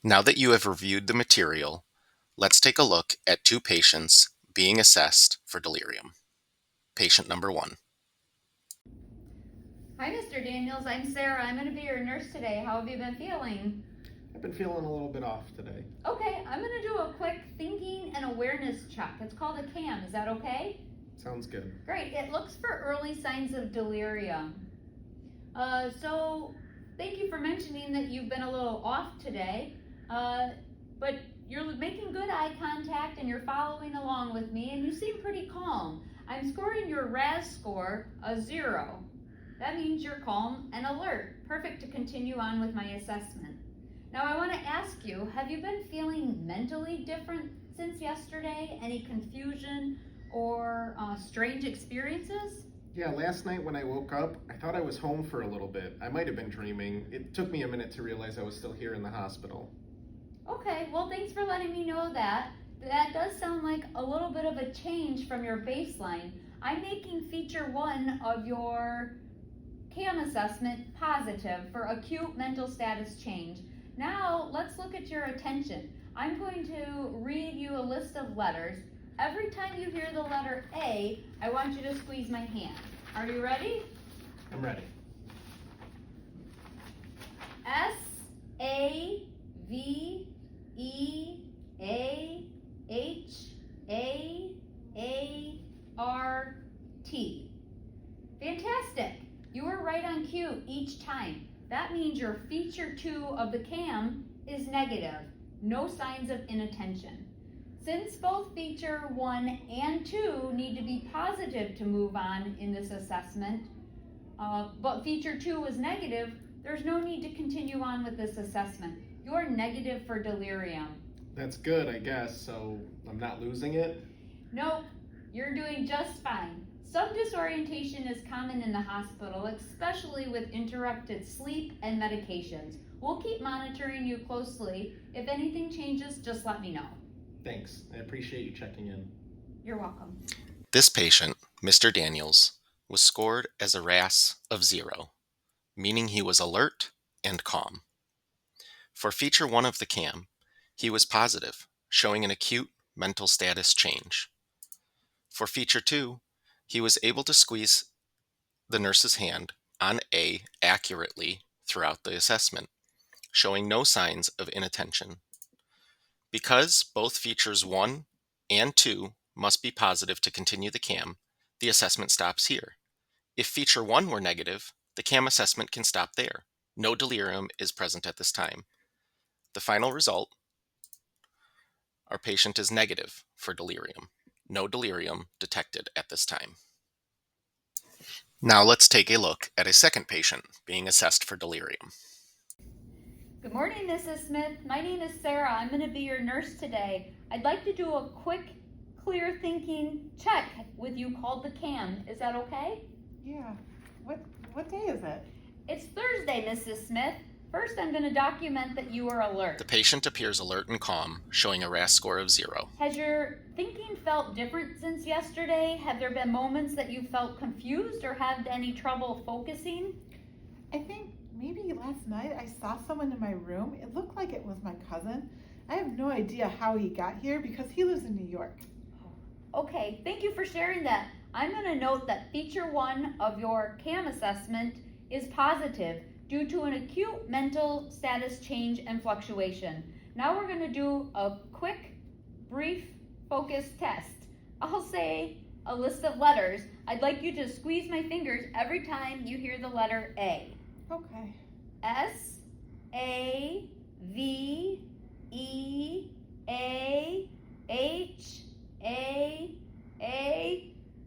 Now that you have reviewed the material, let's take a look at two patients being assessed for delirium. Patient number 1. Hi, Mr. Daniels. I'm Sarah. I'm going to be your nurse today. How have you been feeling? I've been feeling a little bit off today. Okay, I'm going to do a quick thinking and awareness check. It's called a CAM. Is that okay? Sounds good. Great. It looks for early signs of delirium. So thank you for mentioning that you've been a little off today, but you're making good eye contact and you're following along with me and you seem pretty calm. I'm scoring your RAS score a 0. That means you're calm and alert. Perfect to continue on with my assessment. Now I want to ask you, have you been feeling mentally different since yesterday? Any confusion or strange experiences? Yeah, last night when I woke up, I thought I was home for a little bit. I might have been dreaming. It took me a minute to realize I was still here in the hospital. Okay, well thanks for letting me know that. That does sound like a little bit of a change from your baseline. I'm making feature 1 of your CAM assessment positive for acute mental status change. Now let's look at your attention. I'm going to read you a list of letters. Every time you hear the letter A, I want you to squeeze my hand. Are you ready? I'm ready. S, A, V, E, A, H, A, R, T. Fantastic. You were right on cue each time. That means your feature 2 of the CAM is negative. No signs of inattention. Since both feature 1 and 2 need to be positive to move on in this assessment, but feature 2 is negative, there's no need to continue on with this assessment. You're negative for delirium. That's good, I guess, so I'm not losing it? Nope, you're doing just fine. Some disorientation is common in the hospital, especially with interrupted sleep and medications. We'll keep monitoring you closely. If anything changes, just let me know. Thanks. I appreciate you checking in. You're welcome. This patient, Mr. Daniels, was scored as a RAS of 0, meaning he was alert and calm. For feature 1 of the CAM, he was positive, showing an acute mental status change. For feature 2, he was able to squeeze the nurse's hand on A accurately throughout the assessment, showing no signs of inattention. Because both features 1 and 2 must be positive to continue the CAM, the assessment stops here. If feature 1 were negative, the CAM assessment can stop there. No delirium is present at this time. The final result, our patient is negative for delirium. No delirium detected at this time. Now let's take a look at a second patient being assessed for delirium. Good morning, Mrs. Smith. My name is Sarah. I'm going to be your nurse today. I'd like to do a quick, clear thinking check with you called the CAM. Is that okay? Yeah. What day is it? It's Thursday, Mrs. Smith. First, I'm going to document that you are alert. The patient appears alert and calm, showing a RAS score of 0. Has your thinking felt different since yesterday? Have there been moments that you felt confused or had any trouble focusing? I think maybe last night I saw someone in my room. It looked like it was my cousin. I have no idea how he got here because he lives in New York. Okay, thank you for sharing that. I'm going to note that feature 1 of your CAM assessment is positive due to an acute mental status change and fluctuation. Now we're going to do a quick, brief, focused test. I'll say a list of letters. I'd like you to squeeze my fingers every time you hear the letter A. Okay. S, A, V, E, A, H, A,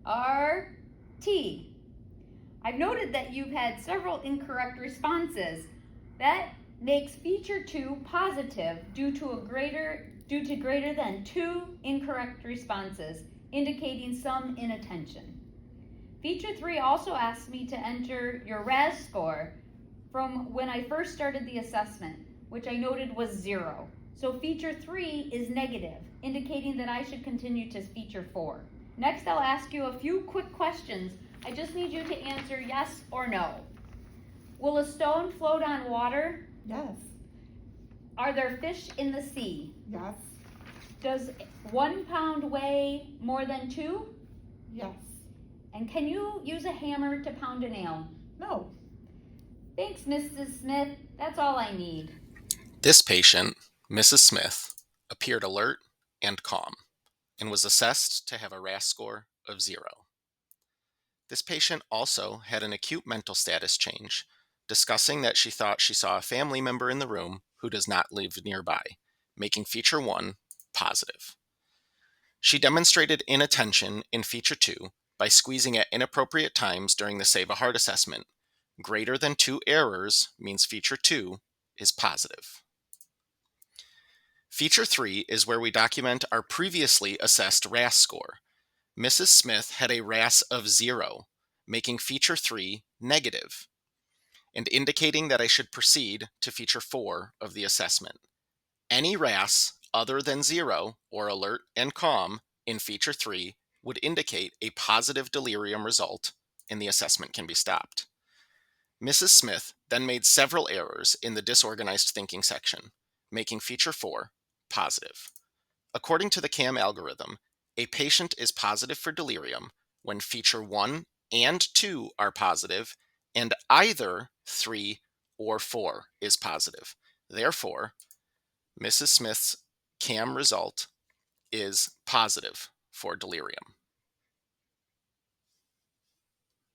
R, T. I've noted that you've had several incorrect responses. That makes feature 2 positive due to greater than 2 incorrect responses, indicating some inattention. Feature 3 also asked me to enter your RAS score from when I first started the assessment, which I noted was 0. So feature 3 is negative, indicating that I should continue to feature 4. Next, I'll ask you a few quick questions. I just need you to answer yes or no. Will a stone float on water? Yes. Are there fish in the sea? Yes. Does 1 pound weigh more than 2? Yes. And can you use a hammer to pound a nail? No. Thanks, Mrs. Smith. That's all I need. This patient, Mrs. Smith, appeared alert and calm and was assessed to have a RASS score of 0. This patient also had an acute mental status change, discussing that she thought she saw a family member in the room who does not live nearby, making feature 1 positive. She demonstrated inattention in feature 2 by squeezing at inappropriate times during the Save a Heart assessment. Greater than 2 errors means feature 2 is positive. Feature 3 is where we document our previously assessed RASS score. Mrs. Smith had a RASS of 0, making feature 3 negative, and indicating that I should proceed to feature 4 of the assessment. Any RASS other than 0, or alert and calm, in feature 3 would indicate a positive delirium result, and the assessment can be stopped. Mrs. Smith then made several errors in the disorganized thinking section, making feature 4 positive. According to the CAM algorithm, a patient is positive for delirium when feature 1 and 2 are positive and either 3 or 4 is positive. Therefore, Mrs. Smith's CAM result is positive for delirium.